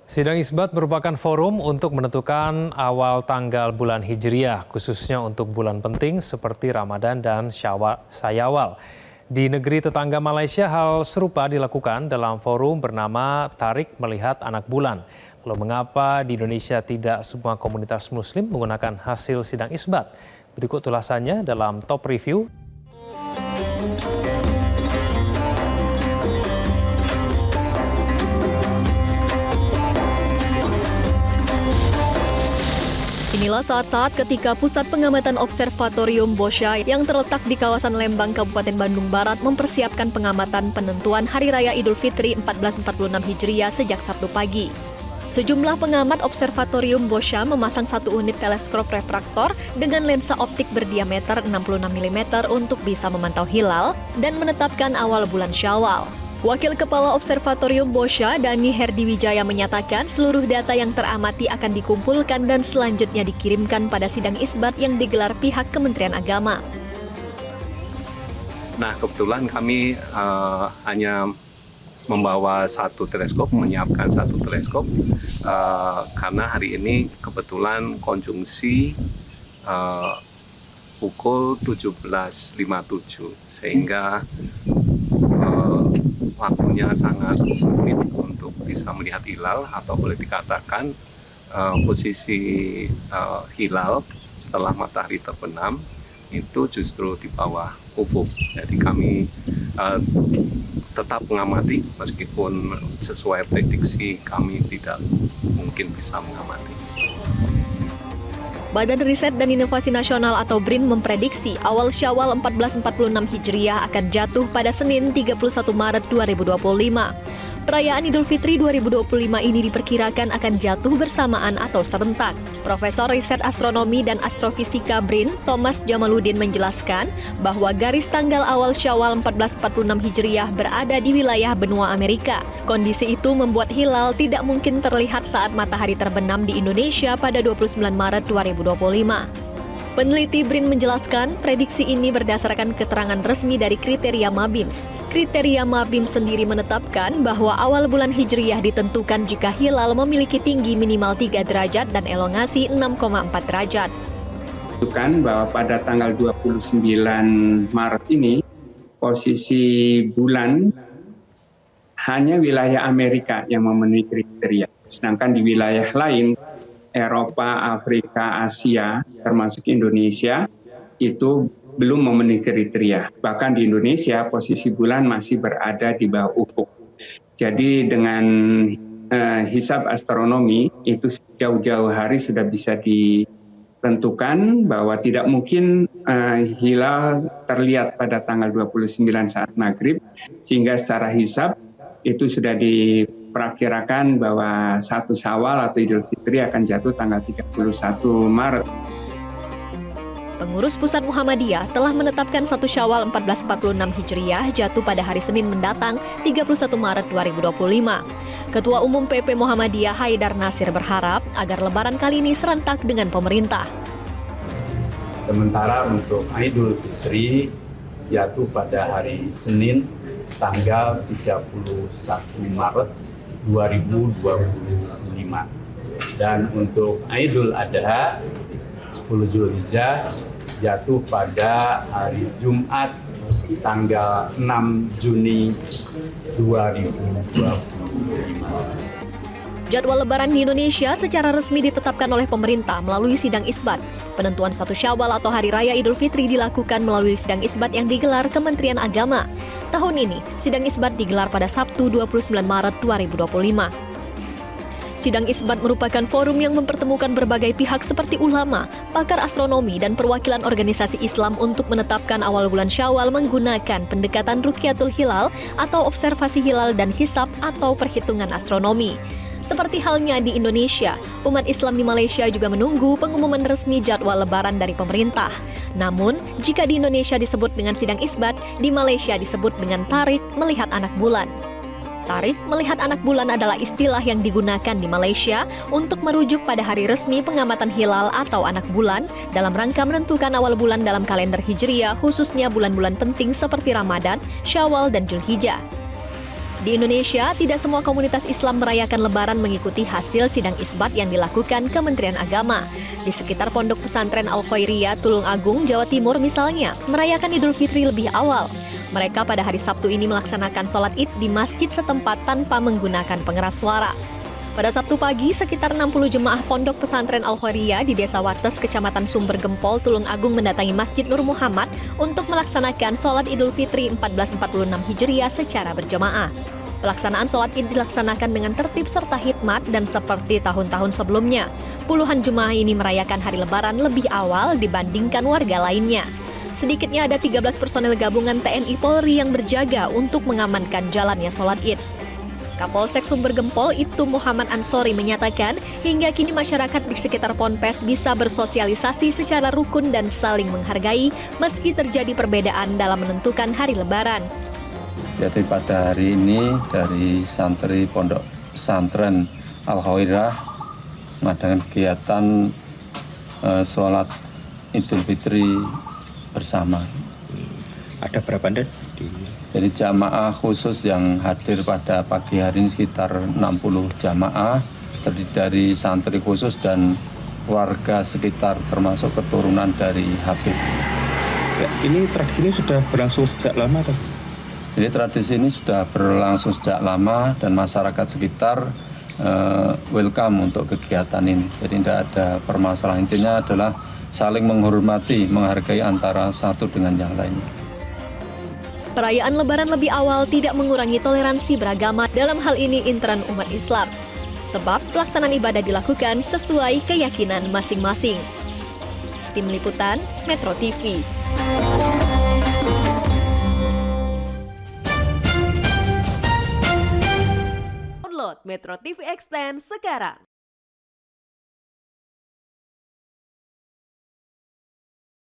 Sidang Isbat merupakan forum untuk menentukan awal tanggal bulan Hijriah, khususnya untuk bulan penting seperti Ramadan dan Syawal. Di negeri tetangga Malaysia, hal serupa dilakukan dalam forum bernama Tarik Melihat Anak Bulan. Lalu mengapa di Indonesia tidak semua komunitas muslim menggunakan hasil sidang Isbat? Berikut ulasannya dalam Top Review. Inilah saat-saat ketika Pusat Pengamatan Observatorium Boscha yang terletak di kawasan Lembang, Kabupaten Bandung Barat mempersiapkan pengamatan penentuan Hari Raya Idul Fitri 1446 Hijriah sejak Sabtu pagi. Sejumlah pengamat Observatorium Boscha memasang satu unit teleskop refraktor dengan lensa optik berdiameter 66 mm untuk bisa memantau hilal dan menetapkan awal bulan Syawal. Wakil Kepala Observatorium Boscha, Dani Herdiwijaya menyatakan seluruh data yang teramati akan dikumpulkan dan selanjutnya dikirimkan pada sidang isbat yang digelar pihak Kementerian Agama. Nah, kebetulan kami hanya membawa satu teleskop, menyiapkan satu teleskop, karena hari ini kebetulan konjungsi pukul 17.57, sehingga waktunya sangat sempit untuk bisa melihat hilal, atau boleh dikatakan posisi hilal setelah matahari terbenam itu justru di bawah ufuk. Jadi kami tetap mengamati meskipun sesuai prediksi kami tidak mungkin bisa mengamati. Badan Riset dan Inovasi Nasional atau BRIN memprediksi awal Syawal 1446 Hijriah akan jatuh pada Senin 31 Maret 2025. Perayaan Idul Fitri 2025 ini diperkirakan akan jatuh bersamaan atau serentak. Profesor Riset Astronomi dan Astrofisika BRIN, Thomas Jamaluddin menjelaskan bahwa garis tanggal awal Syawal 1446 Hijriah berada di wilayah benua Amerika. Kondisi itu membuat hilal tidak mungkin terlihat saat matahari terbenam di Indonesia pada 29 Maret 2025. Peneliti BRIN menjelaskan prediksi ini berdasarkan keterangan resmi dari kriteria Mabims. Kriteria Mabims sendiri menetapkan bahwa awal bulan Hijriah ditentukan jika hilal memiliki tinggi minimal 3 derajat dan elongasi 6,4 derajat. Menunjukkan bahwa pada tanggal 29 Maret ini posisi bulan hanya wilayah Amerika yang memenuhi kriteria. Sedangkan di wilayah lain, Eropa, Afrika, Asia, termasuk Indonesia, itu belum memenuhi kriteria. Bahkan di Indonesia, posisi bulan masih berada di bawah ufuk. Jadi dengan hisab astronomi, itu jauh-jauh hari sudah bisa ditentukan bahwa tidak mungkin hilal terlihat pada tanggal 29 saat maghrib, sehingga secara hisab itu sudah diperkirakan bahwa 1 Syawal atau Idul Fitri akan jatuh tanggal 31 Maret. Pengurus Pusat Muhammadiyah telah menetapkan 1 Syawal 1446 Hijriah jatuh pada hari Senin mendatang 31 Maret 2025. Ketua Umum PP Muhammadiyah Haidar Nasir berharap agar Lebaran kali ini serentak dengan pemerintah. Sementara untuk Idul Fitri jatuh pada hari Senin tanggal 31 Maret 2025. Dan untuk Idul Adha 10 Zulhijjah jatuh pada hari Jumat tanggal 6 Juni 2025. Jadwal Lebaran di Indonesia secara resmi ditetapkan oleh pemerintah melalui sidang isbat. Penentuan 1 Syawal atau Hari Raya Idul Fitri dilakukan melalui sidang isbat yang digelar Kementerian Agama. Tahun ini, sidang isbat digelar pada Sabtu 29 Maret 2025. Sidang isbat merupakan forum yang mempertemukan berbagai pihak seperti ulama, pakar astronomi, dan perwakilan organisasi Islam untuk menetapkan awal bulan Syawal menggunakan pendekatan Rukyatul Hilal atau observasi hilal dan hisab atau perhitungan astronomi. Seperti halnya di Indonesia, umat Islam di Malaysia juga menunggu pengumuman resmi jadwal Lebaran dari pemerintah. Namun, jika di Indonesia disebut dengan sidang isbat, di Malaysia disebut dengan tarik melihat anak bulan. Tarik melihat anak bulan adalah istilah yang digunakan di Malaysia untuk merujuk pada hari resmi pengamatan hilal atau anak bulan dalam rangka menentukan awal bulan dalam kalender Hijriah, khususnya bulan-bulan penting seperti Ramadan, Syawal, dan Zulhijjah. Di Indonesia, tidak semua komunitas Islam merayakan Lebaran mengikuti hasil sidang isbat yang dilakukan Kementerian Agama. Di sekitar Pondok Pesantren Al-Khairiyah, Tulung Agung, Jawa Timur misalnya, merayakan Idul Fitri lebih awal. Mereka pada hari Sabtu ini melaksanakan sholat Id di masjid setempat tanpa menggunakan pengeras suara. Pada Sabtu pagi, sekitar 60 jemaah Pondok Pesantren Al-Khairiyah di Desa Wates, Kecamatan Sumber Gempol, Tulung Agung mendatangi Masjid Nur Muhammad untuk melaksanakan sholat Idul Fitri 1446 Hijriah secara berjamaah. Pelaksanaan sholat Id dilaksanakan dengan tertib serta hikmat dan seperti tahun-tahun sebelumnya. Puluhan jemaah ini merayakan hari Lebaran lebih awal dibandingkan warga lainnya. Sedikitnya ada 13 personel gabungan TNI Polri yang berjaga untuk mengamankan jalannya sholat Id. Kapolsek Sumber Gempol Ibtu Muhammad Ansori menyatakan hingga kini masyarakat di sekitar Ponpes bisa bersosialisasi secara rukun dan saling menghargai meski terjadi perbedaan dalam menentukan hari Lebaran. Jadi pada hari ini dari santri Pondok Pesantren Al-Khairiyah mengadakan kegiatan sholat Idul Fitri bersama. Ada berapa Anda? Jadi jamaah khusus yang hadir pada pagi hari ini sekitar 60 jamaah, terdiri dari santri khusus dan warga sekitar termasuk keturunan dari Habib. Ya, ini tradisi ini sudah berlangsung sejak lama atau? Jadi tradisi ini sudah berlangsung sejak lama dan masyarakat sekitar welcome untuk kegiatan ini. Jadi tidak ada permasalahan. Intinya adalah saling menghormati, menghargai antara satu dengan yang lainnya. Perayaan Lebaran lebih awal tidak mengurangi toleransi beragama, dalam hal ini intoleran umat Islam. Sebab pelaksanaan ibadah dilakukan sesuai keyakinan masing-masing. Tim Liputan, Metro TV. Download Metro TV Extend sekarang.